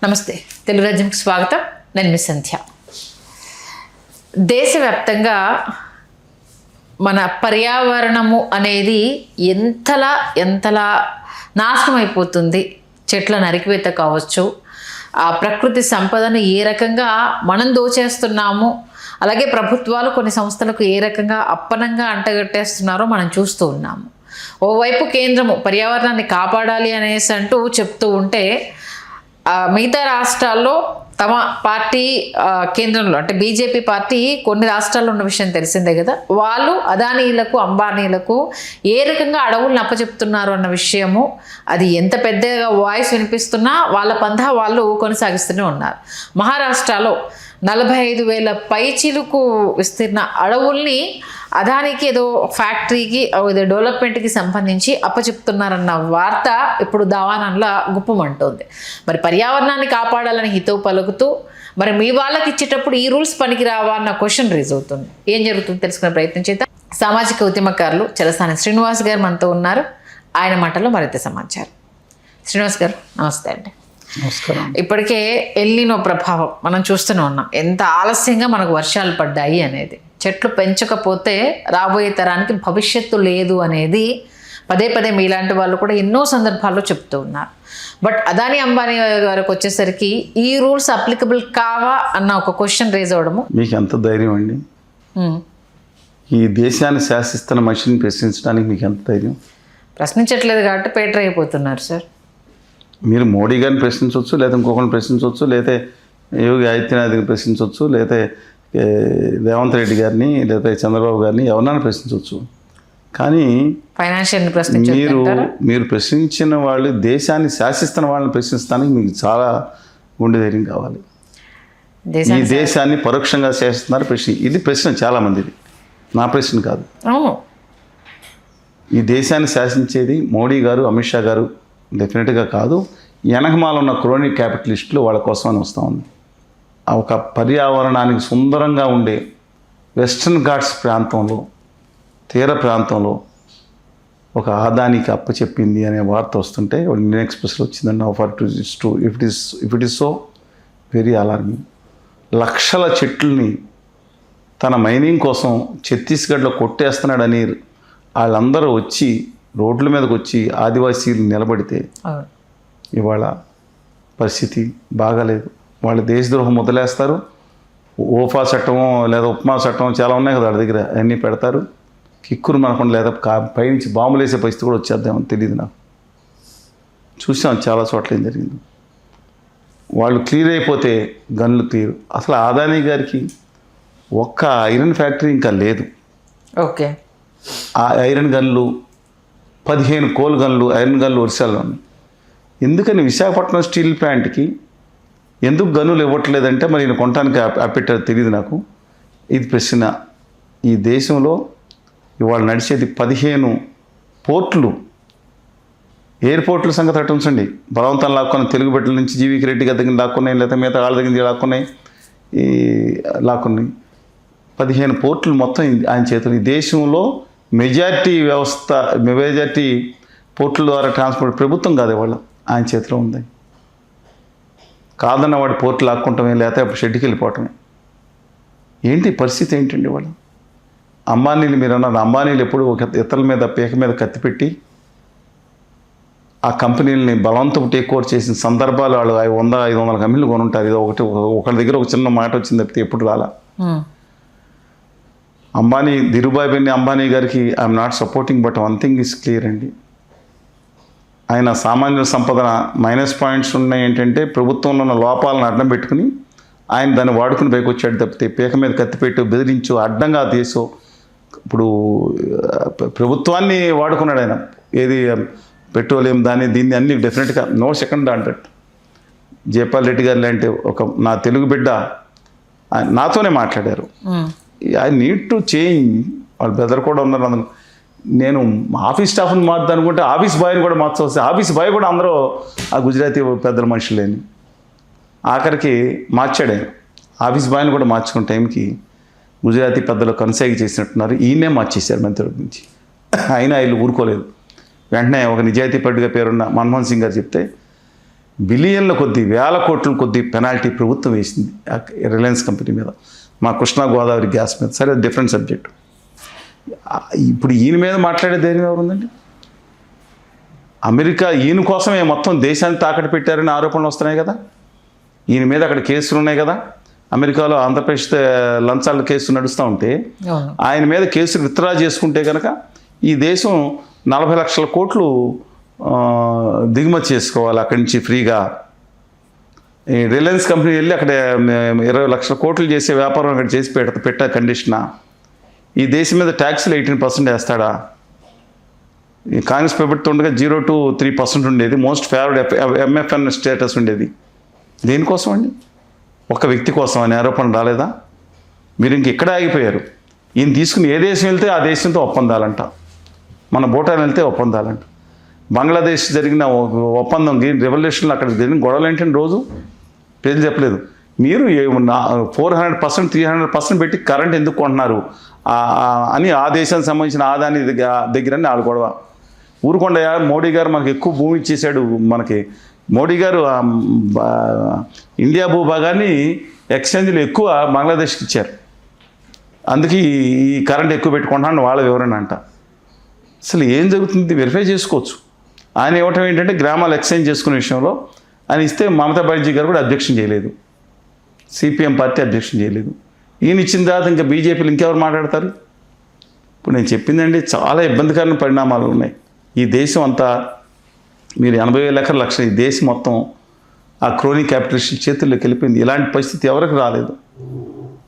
నమస్తే, తెలుగు రాజ్యంకి స్వాగతం. నేను మీ సంధ్య. దేశవ్యాప్తంగా మన పర్యావరణము అనేది ఎంతలా నాశనం అయిపోతుంది. చెట్ల నరికివేత కావచ్చు, ఆ ప్రకృతి సంపదను ఏ రకంగా మనం దోచేస్తున్నాము, అలాగే ప్రభుత్వాలు కొన్ని సంస్థలకు ఏ రకంగా అప్పనంగా అంటగట్టేస్తున్నారో మనం చూస్తూ ఉన్నాము. ఓవైపు కేంద్రము పర్యావరణాన్ని కాపాడాలి అనేసి అంటూ చెప్తూ ఉంటే, మిగతా రాష్ట్రాల్లో తమ పార్టీ కేంద్రంలో అంటే బీజేపీ పార్టీ కొన్ని రాష్ట్రాల్లో ఉన్న విషయం తెలిసిందే కదా, వాళ్ళు అదానీలకు అంబానీలకు ఏ రకంగా అడవులను అప్పచెప్తున్నారు అన్న విషయము, అది ఎంత పెద్దగా వాయిస్ వినిపిస్తున్నా వాళ్ళ పంథా వాళ్ళు కొనసాగిస్తూనే ఉన్నారు. మహారాష్ట్రలో 45,000 పైచిలుకు విస్తీర్ణ అడవుల్ని అదానికి ఏదో ఫ్యాక్టరీకి ఏదో డెవలప్మెంట్కి సంబంధించి అప్పచెప్తున్నారన్న వార్త ఇప్పుడు దావానంలా గుప్పమంటోంది. మరి పర్యావరణాన్ని కాపాడాలని హితవు పలుకుతూ మరి మీ వాళ్ళకి ఇచ్చేటప్పుడు ఈ రూల్స్ పనికి రావా అన్న క్వశ్చన్ రేజ్ అవుతుంది. ఏం జరుగుతుంది తెలుసుకునే ప్రయత్నం చేద్దాం. సామాజిక ఉద్యమకారులు చలసాని శ్రీనివాస్ గారు మనతో ఉన్నారు. ఆయన మాటల్లో మరింత సమాచారం. శ్రీనివాస్ గారు నమస్తే అండి. నమస్కారం. ఇప్పటికే ఎల్నినో ప్రభావం మనం చూస్తూనే ఉన్నాం. ఎంత ఆలస్యంగా మనకు వర్షాలు పడ్డాయి అనేది, చెట్లు పెంచకపోతే రాబోయే తరానికి భవిష్యత్తు లేదు అనేది పదే పదే మీలాంటి వాళ్ళు కూడా ఎన్నో సందర్భాల్లో చెప్తూ ఉన్నారు. బట్ అదానీ అంబానీ గారికి వచ్చేసరికి ఈ రూల్స్ అప్లికబుల్ కావా అన్న ఒక క్వశ్చన్ రేజ్ అవడము. మీకు ఎంత ధైర్యం అండి? ఈ దేశాన్ని శాసిస్తున్న మనిషిని ప్రశ్నించడానికి మీకు ఎంత ధైర్యం? ప్రశ్నించట్లేదు కాబట్టి పేటర్ అయిపోతున్నారు సార్. మీరు మోడీ గారిని ప్రశ్నించవచ్చు, లేదా ఇంకొకరిని ప్రశ్నించవచ్చు, లేదా యోగి ఆదిత్యనాథ్ని ప్రశ్నించవచ్చు, లేదా రేవంత్ రెడ్డి గారిని, లేదా చంద్రబాబు గారిని ఎవరినైనా ప్రశ్నించవచ్చు. కానీ ఫైనాన్షియల్ మీరు ప్రశ్నించిన వాళ్ళు దేశాన్ని శాసిస్తున్న వాళ్ళని ప్రశ్నించడానికి మీకు చాలా గుండె ధైర్యం కావాలి. ఈ దేశాన్ని పరోక్షంగా శాసిస్తున్నారు ప్రశ్న. ఇది ప్రశ్న చాలామందిది, నా ప్రశ్న కాదు. ఈ దేశాన్ని శాసించేది మోడీ గారు, అమిత్ షా గారు డెఫినెట్గా కాదు. వెనకమాల ఉన్న క్రోనిక్ క్యాపిటలిస్టులు వాళ్ళ కోసం అని వస్తూ ఉంది. ఒక పర్యావరణానికి సుందరంగా ఉండే వెస్ట్రన్ ఘాట్స్ ప్రాంతంలో, తీర ప్రాంతంలో ఒక ఆదానికి అప్పచెప్పింది అనే వార్త వస్తుంటే ఇండియన్ ఎక్స్ప్రెస్లో వచ్చిందండి. If it is so very alarming. లక్షల చెట్లని తన మైనింగ్ కోసం ఛత్తీస్గఢ్లో కొట్టేస్తున్నాడని వాళ్ళందరూ వచ్చి రోడ్ల మీదకి వచ్చి ఆదివాసీలు నిలబడితే ఇవాళ పరిస్థితి బాగాలేదు. వాళ్ళు దేశద్రోహం మొదలేస్తారు. ఓఫా చట్టమో లేదా ఉప్మా చట్టం చాలా ఉన్నాయి కదా వాళ్ళ దగ్గర, అన్నీ పెడతారు. కిక్కురు మనకుండా లేదా పైనుంచి బాంబులు వేసే పరిస్థితి కూడా వచ్చేద్దామని తెలియదు నాకు. చూసాం చాలా చోట్ల ఏం జరిగింది. వాళ్ళు క్లియర్ అయిపోతే గన్లు క్లియర్. అసలు అదానీ గారికి ఒక్క ఐరన్ ఫ్యాక్టరీ ఇంకా లేదు. ఓకే, ఆ ఐరన్ గన్లు 15 కోల్ గన్లు, ఐరన్ గన్లు ఒరిస్సాలో ఉన్నాయి. ఎందుకని విశాఖపట్నం స్టీల్ ప్లాంట్కి ఎందుకు గనులు ఇవ్వట్లేదంటే మరి ఈయన కొనడానికి అప్పెట్టారు తెలియదు నాకు. ఇది ప్రశ్న. ఈ దేశంలో ఇవాళ నడిచేది 15 పోర్ట్లు. ఎయిర్పోర్ట్ల సంగతి అటు ఉంచండి. బలవంతం లాక్కున్న తెలుగు బిడ్డల నుంచి జీవికి రెడ్డి గారి దగ్గర లాక్కున్నాయి, లేదా మిగతా వాళ్ళ దగ్గర లాక్కున్నాయి. లాక్కున్నాయి 15 పోర్ట్లు మొత్తం ఆయన చేతులు. ఈ దేశంలో మెజారిటీ పోర్టుల ద్వారా ట్రాన్స్పోర్ట్ ప్రభుత్వం కాదు, వాళ్ళు ఆయన చేతిలో ఉంది. కాదన్న వాడు పోర్టు లాక్కుంటామే, లేకపోతే షెడ్కి వెళ్ళిపోవటమే. ఏంటి పరిస్థితి ఏంటండి వాళ్ళు? అంబానీలు మీరు అన్నారు, అంబానీలు ఎప్పుడు ఒక ఇతరుల మీద పీక మీద కత్తి పెట్టి ఆ కంపెనీలని బలవంతం టేక్ ఓవర్ చేసిన సందర్భాలు వాళ్ళు 100-500 కంపెనీలు కొనుంటారు. ఇది ఒకరి దగ్గర ఒక చిన్న మాట వచ్చింది తప్పితే ఎప్పుడు రాలా. అంబానీ, ధీరుభాయ్ బెన్ని అంబానీ గారికి I'm not supporting, but one thing is clear అండి. ఆయన సామాన్యుల సంపదన మైనస్ పాయింట్స్ ఉన్నాయి. ఏంటంటే ప్రభుత్వంలో ఉన్న లోపాలను అడ్డం పెట్టుకుని ఆయన దాన్ని వాడుకుని పైకి వచ్చాడు తప్పితే పీక మీద కత్తిపెట్టు బెదిరించు అడ్డంగా దేశం ఇప్పుడు ప్రభుత్వాన్ని వాడుకున్నాడు ఆయన. ఏది పెట్రోలియం దీన్ని అన్ని డెఫినెట్గా నో సెకండ్ అంటాడు. జయపాల్ రెడ్డి గారు లాంటి ఒక నా తెలుగు బిడ్డ నాతోనే మాట్లాడారు. I need to change. వాళ్ళు బెదర్ కూడా ఉన్నారు. అందులో నేను ఆఫీస్ స్టాఫ్ని మార్చుతా అనుకుంటే ఆఫీస్ బాయ్ని కూడా మార్చవస్తే ఆఫీస్ బాయ్ కూడా అందరూ ఆ గుజరాతీ పెద్దల మనుషులేని ఆఖరికి మార్చాడు ఆయన. ఆఫీస్ బాయ్ని కూడా మార్చుకున్న టైంకి గుజరాతీ పెద్దలు కొనసాగి చేసినట్టున్నారు. ఈయనే మార్చేశారు మంత్రి నుంచి. అయినా వీళ్ళు ఊరుకోలేదు. వెంటనే ఒక నిజాయితీ పట్టుగా పేరున్న మన్మోహన్ సింగ్ గారు చెప్తే బిలియన్ల కొద్దీ, వేల కోట్ల కొద్దీ పెనాల్టీ ప్రభుత్వం వేసింది రిలయన్స్ కంపెనీ మీద, మా కృష్ణా గోదావరి గ్యాస్ మీద. సరే, డిఫరెంట్ సబ్జెక్ట్. ఇప్పుడు ఈయన మీద మాట్లాడే ధైర్యం ఎవరుందండి? అమెరికా ఈయన కోసమే మొత్తం దేశాన్ని తాకట్టు పెట్టారని ఆరోపణలు వస్తున్నాయి కదా. ఈయన మీద అక్కడ కేసులు ఉన్నాయి కదా. అమెరికాలో ఆంధ్రప్రదేశ్ లంచాల కేసు నడుస్తూ ఉంటే ఆయన మీద కేసులు విత్డ్రా చేసుకుంటే కనుక ఈ దేశం 40 లక్షల కోట్లు దిగుమతి చేసుకోవాలి అక్కడి నుంచి ఫ్రీగా. ఈ రిలయన్స్ కంపెనీ వెళ్ళి అక్కడ 20 లక్షల కోట్లు చేసే వ్యాపారం అక్కడ చేసి పెట్ట కండిషనా? ఈ దేశం మీద ట్యాక్స్లు 18% వేస్తాడా? ఈ కాంగ్రెస్ ప్రభుత్వం ఉండగా 0 to 3% ఉండేది. మోస్ట్ ఫేవర్డ్ MFN స్టేటస్ ఉండేది. దేనికోసం అండి? ఒక వ్యక్తి కోసం అనే ఆరోపణ రాలేదా? మీరు ఇంక ఇక్కడ ఆగిపోయారు. ఈయన తీసుకుని ఏ దేశం వెళ్తే ఆ దేశంతో ఒప్పందాలంట. మన భూటాన్ వెళ్తే ఒప్పందాలంట. బంగ్లాదేశ్ జరిగిన ఒప్పందం రెవల్యూషన్లో అక్కడ జరిగిన గొడవలు ఏంటంటే రోజు పేర్లు చెప్పలేదు. మీరు 400%, 300% పెట్టి కరెంట్ ఎందుకు కొంటున్నారు అని ఆ దేశానికి సంబంధించిన ఆదాని దగ్గరని వాళ్ళ గొడవ. ఊరుకొండయా, మోడీ గారు మనకి ఎక్కువ భూమి ఇచ్చేసాడు. మనకి మోడీ గారు ఇండియా భూభాగాన్ని ఎక్స్చేంజ్లు ఎక్కువ బంగ్లాదేశ్కి ఇచ్చారు, అందుకే ఈ కరెంట్ ఎక్కువ పెట్టుకుంటాను వాళ్ళ వివరణ అంట. అసలు ఏం జరుగుతుంది వెరిఫై చేసుకోవచ్చు. ఆయన ఇవ్వటం ఏంటంటే గ్రామాలు ఎక్స్చేంజ్ చేసుకునే విషయంలో ఆయన ఇస్తే మమతా బెనర్జీ గారు కూడా అబ్జెక్షన్ చేయలేదు, సిపిఎం పార్టీ అబ్జెక్షన్ చేయలేదు. ఈయన ఇచ్చిన తర్వాత ఇంకా బీజేపీలు ఇంకెవరు మాట్లాడతారు? ఇప్పుడు నేను చెప్పిందండి, చాలా ఇబ్బందికరమైన పరిణామాలు ఉన్నాయి. ఈ దేశం అంతా మీరు 80,000 ఎకరాల లక్ష, ఈ దేశం మొత్తం ఆ క్రోనీ క్యాపిటలిస్ట్ చేతుల్లోకి వెళ్ళిపోయింది. ఇలాంటి పరిస్థితి ఎవరికి రాలేదు.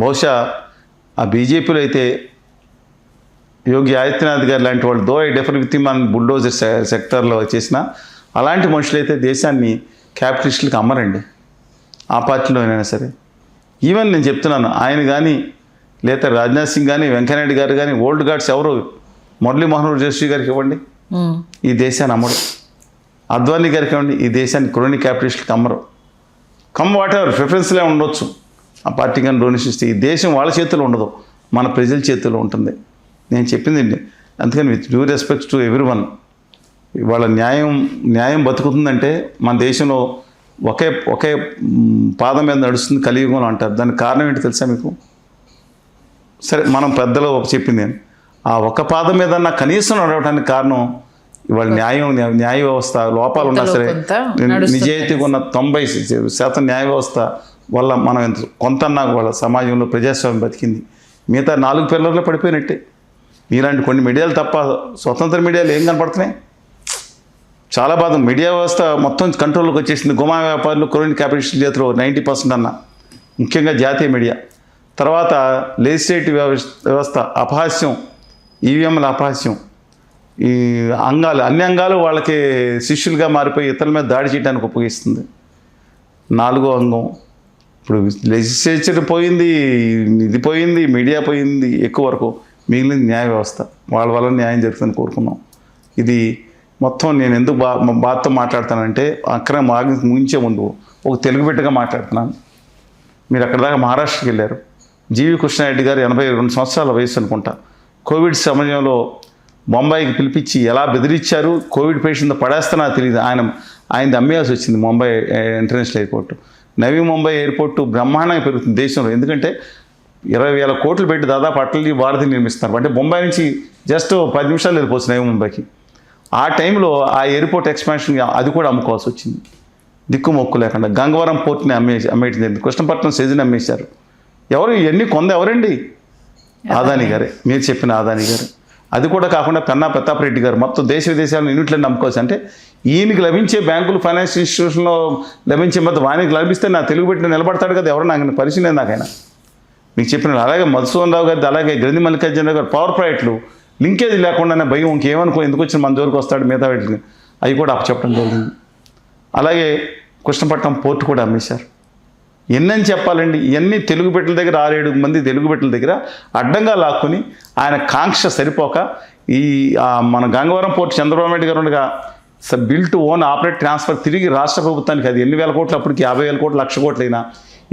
బహుశా ఆ బీజేపీలో అయితే యోగి ఆదిత్యనాథ్ గారు లాంటి వాళ్ళు though I differ with him bulldozer సెక్టర్లో చేసిన అలాంటి మనుషులైతే దేశాన్ని క్యాపిటలిస్టులకు అమ్మరండి, ఆ పార్టీలో అయినా సరే. ఈవెన్ నేను చెప్తున్నాను, ఆయన కానీ లేదా రాజ్నాథ్ సింగ్ కానీ వెంకయ్యనాయుడు గారు కానీ ఓల్డ్ గార్డ్స్ ఎవరు, మురళీ మనోహర్ జోషి గారికి ఇవ్వండి, ఈ దేశాన్ని అమ్మడు. అద్వానీ గారికి ఇవ్వండి, ఈ దేశాన్ని క్రోనీ క్యాపిటలిస్టులకు అమ్మరు. వాట్ ఎవర్ ప్రిఫరెన్స్లే ఉండొచ్చు, ఆ పార్టీ కానీ డొనేషన్ ఇస్తే ఈ దేశం వాళ్ళ చేతిలో ఉండదు, మన ప్రజల చేతిలో ఉంటుంది. నేను చెప్పిందండి. అందుకని with due respect to every one, ఇవాళ న్యాయం బతుకుతుందంటే మన దేశంలో ఒకే పాదం మీద నడుస్తుంది కలియుగంలో అంటారు. దానికి కారణం ఏంటి తెలుసా మీకు? సరే, మనం పెద్దలు చెప్పింది నేను, ఆ ఒక్క పాదం మీద నాకు కనీసం నడవడానికి కారణం ఇవాళ న్యాయ వ్యవస్థ లోపాలు ఉన్నా సరే, నిజాయితీగా ఉన్న 90% న్యాయ వ్యవస్థ వల్ల మనం కొంతన్నా వాళ్ళ సమాజంలో ప్రజాస్వామ్యం బతికింది. మిగతా 4 పిల్లర్లో పడిపోయినట్టే. ఇలాంటి కొన్ని మీడియాలు తప్ప స్వతంత్ర మీడియాలు ఏం కనపడుతున్నాయి? చాలా బాధ. మీడియా వ్యవస్థ మొత్తం కంట్రోల్లోకి వచ్చేసింది. గుమా వ్యాపారులు క్రోనీ క్యాపిటలిస్ట్ చేతిలో 90% అన్న, ముఖ్యంగా జాతీయ మీడియా. తర్వాత లెజిస్లేటివ్ వ్యవస్థ అపహాస్యం, ఈవీఎంల అపహాస్యం. ఈ అన్ని అంగాలు వాళ్ళకి శిష్యులుగా మారిపోయి ఇతరుల మీద దాడి చేయడానికి ఉపయోగిస్తుంది. 4వ అంగం ఇప్పుడు లెజిస్లేచర్ పోయింది, ఇది పోయింది, మీడియా పోయింది, ఎక్కువ వరకు మిగిలింది న్యాయ వ్యవస్థ. వాళ్ళ వల్ల న్యాయం జరుగుతుందని కోరుకున్నాం. ఇది మొత్తం నేను ఎందుకు బాధతో మాట్లాడతానంటే, అక్కడ ముగించే ముందు ఒక తెలుగు బిడ్డగా మాట్లాడుతున్నాను. మీరు అక్కడ దాకా మహారాష్ట్రకి వెళ్ళారు. జీవి కృష్ణారెడ్డి గారు 82 సంవత్సరాల వయసు అనుకుంటా. కోవిడ్ సమయంలో బొంబాయికి పిలిపించి ఎలా బెదిరించారు, కోవిడ్ పేషెంట్ పడేస్తున్నా తెలియదు. ఆయనది అమ్మేయాల్సి వచ్చింది ముంబై ఇంటర్నేషనల్ ఎయిర్పోర్ట్. నవీ ముంబై ఎయిర్పోర్టు బ్రహ్మాండంగా పెరుగుతుంది దేశంలో. ఎందుకంటే 20,000 కోట్లు పెట్టి దాదాపు అట్లీ వారధి నిర్మిస్తున్నారు. అంటే బొంబాయి నుంచి జస్ట్ 10 నిమిషాలు వెళ్ళిపోవచ్చు నవీ ముంబైకి. ఆ టైంలో ఆ ఎయిర్పోర్ట్ ఎక్స్పాన్షన్ అది కూడా అమ్ముకోవాల్సి వచ్చింది, దిక్కు మొక్కు లేకుండా. గంగవరం పోర్ట్ని అమ్మేయటం జరిగింది. కృష్ణపట్నం సెజ్ని అమ్మేశారు. ఎవరు ఇవన్నీ ఎవరండి? ఆదాని గారే, మీరు చెప్పిన ఆదాని గారు. అది కూడా కాకుండా పెన్నా ప్రతాపరెడ్డి గారు మొత్తం దేశ విదేశాలను యూనిట్లను నమ్ముకోవచ్చు. అంటే ఈయనకి లభించే బ్యాంకులు, ఫైనాన్షియల్ ఇన్స్టిట్యూషన్లో లభించే మొత్తం వానికి లభిస్తే నా తెలుగు పెట్టి నిలబడతాడు కదా. ఎవరు నాకు పరిశీలన నాకైనా మీకు చెప్పిన. అలాగే మధుసూదన్ రావు గారిది, అలాగే గ్రంథి మల్లికార్జున గారు పవర్ ప్రాజెక్టులు లింకేజ్ లేకుండానే భయం ఇంకేమనుకో ఎందుకు వచ్చిన మన జోలికి వస్తాడు మిగతా వీటికి, అవి కూడా అప్పచెప్పడం జరిగింది. అలాగే కృష్ణపట్నం పోర్టు కూడా అమ్మేశారు. ఎన్నని చెప్పాలండి. ఇవన్నీ తెలుగు బిడ్డల దగ్గర 6-7 మంది తెలుగు బిడ్డల దగ్గర అడ్డంగా లాక్కుని ఆయన కాంక్ష సరిపోక మన గంగవరం పోర్టు చంద్రబాబు నాయుడు గారు ఉండగా bill to own operate transfer తిరిగి రాష్ట్ర ప్రభుత్వానికి, అది ఎన్ని వేల కోట్లు, అప్పటికి 50,000 కోట్లు, 1,00,000 కోట్లు అయినా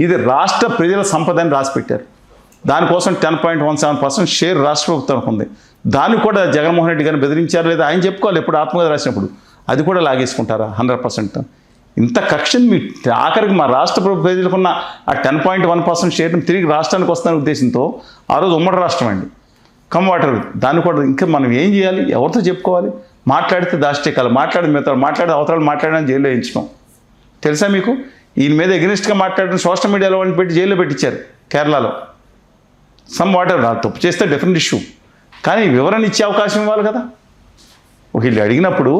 ఇది రాష్ట్ర ప్రజల సంపదని రాసిపెట్టారు. దానికోసం 10.17% షేర్ రాష్ట్ర ప్రభుత్వానికి ఉంది. దాన్ని కూడా జగన్మోహన్ రెడ్డి గారిని బెదిరించారు లేదా ఆయన చెప్పుకోవాలి. ఎప్పుడు ఆత్మకథ రాసినప్పుడు అది కూడా లాగేసుకుంటారా 100%. ఇంత కక్షని మీ ఆఖరికి మా రాష్ట్ర ప్రజలకున్న ఆ 10.1% షేర్ని తిరిగి రాష్ట్రానికి వస్తున్న ఉద్దేశంతో ఆ రోజు ఉమ్మడి రాష్ట్రం అండి కమ్ వాటర్ దాన్ని కూడా ఇంకా మనం ఏం చేయాలి, ఎవరితో చెప్పుకోవాలి, మాట్లాడితే దాష్టికాలు మాట్లాడిన అవతరాలు మాట్లాడడానికి జైల్లో వేయించడం తెలుసా మీకు? ఈయన మీద ఎగ్నెస్ట్గా మాట్లాడిన సోషల్ మీడియాలో వాళ్ళని పెట్టి జైల్లో పెట్టించారు కేరళలో. సమ్ వాటర్ తప్పు చేస్తే డిఫరెంట్ ఇష్యూ, కానీ వివరణ ఇచ్చే అవకాశం ఇవ్వాలి కదా. వీళ్ళు అడిగినప్పుడు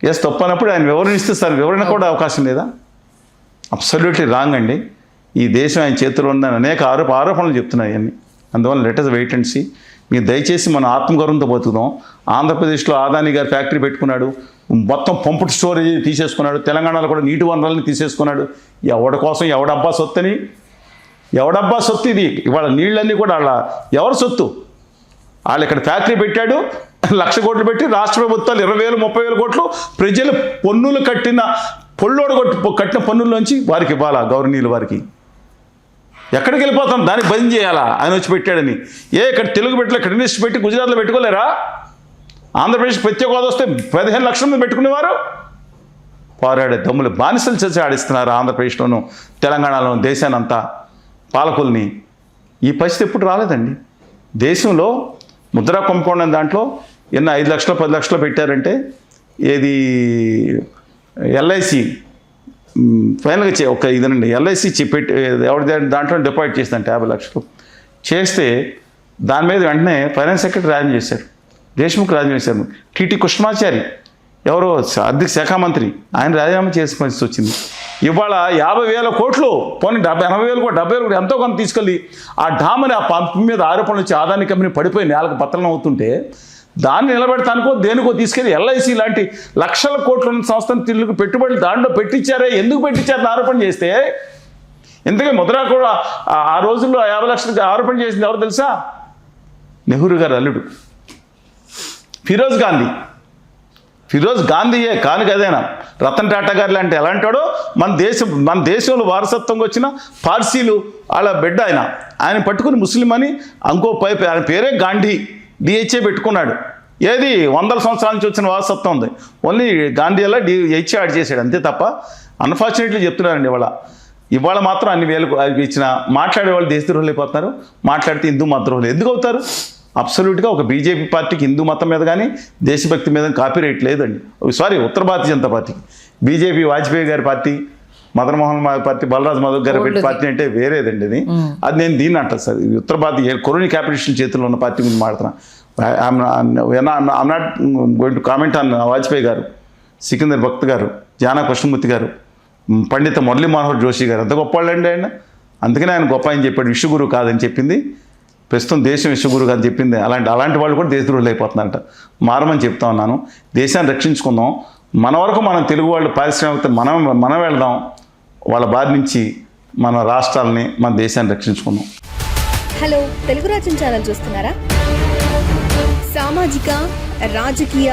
ఎస్ తప్పు అన్నప్పుడు ఆయన వివరణ ఇస్తే సార్ వివరణ కూడా అవకాశం లేదా? అబ్సల్యూట్లీ రాంగ్ అండి. ఈ దేశం ఆయన చేతిలో ఉందని అనేక ఆరోపణలు చెప్తున్నాయి అన్నీ. అందువల్ల let us wait and see. మీరు దయచేసి మన ఆత్మగౌరవంతో బతుకుదాం. ఆంధ్రప్రదేశ్లో అదానీ గారు ఫ్యాక్టరీ పెట్టుకున్నాడు, మొత్తం పంపుడు స్టోరేజ్ తీసేసుకున్నాడు, తెలంగాణలో కూడా నీటి వనరులని తీసేసుకున్నాడు. ఎవడి కోసం ఎవడబ్బా సొత్తు ఇది. ఇవాళ నీళ్ళన్నీ కూడా వాళ్ళ ఎవరి సొత్తు? వాళ్ళు ఇక్కడ ఫ్యాక్టరీ పెట్టాడు, 1,00,000 కోట్లు పెట్టి రాష్ట్ర ప్రభుత్వాలు 20,000 30,000 కోట్లు ప్రజలు పన్నులు కట్టిన కట్టిన పన్నుల్లోంచి వారికి ఇవ్వాలా గౌరవనీయులు వారికి. ఎక్కడికి వెళ్ళిపోతాం? దానికి బంద్ చేయాలా ఆయన వచ్చి పెట్టాడని? ఇక్కడ తెలుగు పెట్టలే, ఇక్కడ ఇన్వెస్ట్ పెట్టి గుజరాత్లో పెట్టుకోలేరా? ఆంధ్రప్రదేశ్ ప్రత్యేక హోదా వస్తే 15 లక్షల మంది పెట్టుకునేవారు. పోరాడే దమ్ములు బానిసలు చేసి ఆడిస్తున్నారు ఆంధ్రప్రదేశ్లోను తెలంగాణలోను దేశానంతా పాలకుల్ని. ఈ పరిస్థితి ఎప్పుడు రాలేదండి దేశంలో. ముద్రా కుంభకోణం దాంట్లో 5 లక్షలు 10 లక్షలు పెట్టారంటే ఏది ఎల్ఐసి ఫైనల్గా ఒక ఇదేనండి ఎల్ఐసి పెట్టి ఎవరి దాంట్లో డిపాజిట్ చేసిందంటే 50 లక్షలు చేస్తే దాని మీద వెంటనే ఫైనాన్స్ సెక్రటరీ రాజీనామా చేశారు, దేశ్ముఖ్ రాజీనామా చేశారు. టీటీ కృష్ణమాచారి ఎవరో ఆర్థిక శాఖ మంత్రి ఆయన రాజీనామా చేసిన పరిస్థితి వచ్చింది. ఇవాళ 50,000 కోట్లు పోనీ 80,000 కోట్లు 70,000 కోట్లు ఎంతో కొంత తీసుకెళ్ళి ఆ డామని ఆ పంపు మీద ఆరోపణలు వచ్చి అదానీ కంపెనీ పడిపోయి నేలకు పతనం అవుతుంటే దాన్ని నిలబెడతానికో దేనికో తీసుకెళ్ళి ఎల్ఐసి లాంటి లక్షల కోట్ల ఉన్న సంస్థను తిరుగుకు పెట్టుబడులు దాంట్లో పెట్టించారే, ఎందుకు పెట్టించారని ఆరోపణ చేస్తే ఎందుకంటే ముద్రా కూడా ఆ రోజుల్లో 50 లక్షలకి ఆరోపణ చేసింది ఎవరు తెలుసా? నెహ్రూ గారు అల్లుడు ఫిరోజ్ గాంధీయే కాను కదేనా. రతన్ టాటా గారు లాంటి ఎలాంటాడో మన దేశంలో వారసత్వంగా వచ్చిన పార్సీలు వాళ్ళ బిడ్డ ఆయన పట్టుకుని ముస్లిం అని ఇంకో ఆయన పేరే గాంధీ డిహెచ్ఏ పెట్టుకున్నాడు. ఏది 100 సంవత్సరాల నుంచి వచ్చిన వారసత్వం ఉంది, ఓన్లీ గాంధీ అలా డిహెచ్ఏ యాడ్ చేశాడు అంతే తప్ప. అన్ఫార్చునేట్లీ చెప్తున్నారండి ఇవాళ మాత్రం అన్ని వేలు ఇచ్చిన మాట్లాడే వాళ్ళు దేశద్రోహులు అయిపోతున్నారు, మాట్లాడితే హిందూ మతద్రోహులు ఎందుకు అవుతారు? అబ్సల్యూట్గా ఒక బీజేపీ పార్టీకి హిందూ మతం మీద కానీ దేశభక్తి మీద కాపీరైట్ లేదండి. ఉత్తర భారతీయ జనతా పార్టీకి. బీజేపీ వాజ్పేయి గారి పార్టీ, మదన్ మోహన్ పార్టీ, బలరాజ్ మాధవ్ గారి పెట్టి పార్టీ అంటే వేరేదండి అది నేను దీన్ని అంటాను సార్. ఉత్తర భారతీయ కొలోనీ క్యాపిటలిస్ట్ చేతుల్లో ఉన్న పార్టీ గురించి మాట్లాడుతున్నా. I'm not going to comment on Vajpayee గారు, సికిందర్ భక్త్ గారు, జానా కృష్ణమూర్తి గారు, పండిత మురళీ మనోహర్ జోషి గారు ఎంత గొప్పవాళ్ళండి ఆయన. అందుకనే ఆయన గొప్ప అని చెప్పాడు, విశ్వగురు కాదని చెప్పింది ప్రస్తుతం దేశం విశ్వగురు కాదని చెప్పింది. అలాంటి వాళ్ళు కూడా దేశద్రోహులు అయిపోతున్నారంట. మారమని చెప్తా ఉన్నాను. దేశాన్ని రక్షించుకుందాం. మన వరకు మనం తెలుగు వాళ్ళు పారిశ్రామిక మనం వెళ్దాం. వాళ్ళ బారి నుంచి మన రాష్ట్రాలని మన దేశాన్ని రక్షించుకుందాం. హలో, తెలుగు రాజ్యం ఛానల్ చూస్తున్నారా? సామాజిక రాజకీయ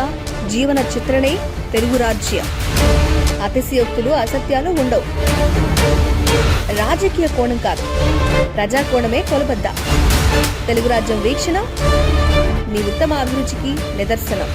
జీవన చిత్రణే తెలుగు రాజ్యం. అతిశయోక్తులు అసత్యాలు ఉండవు. రాజకీయ కోణం కాదు, ప్రజా కోణమే కొలబద్ద. తెలుగు రాజ్యం వీక్షణ మీ ఉత్తమ అభిరుచికి నిదర్శనం.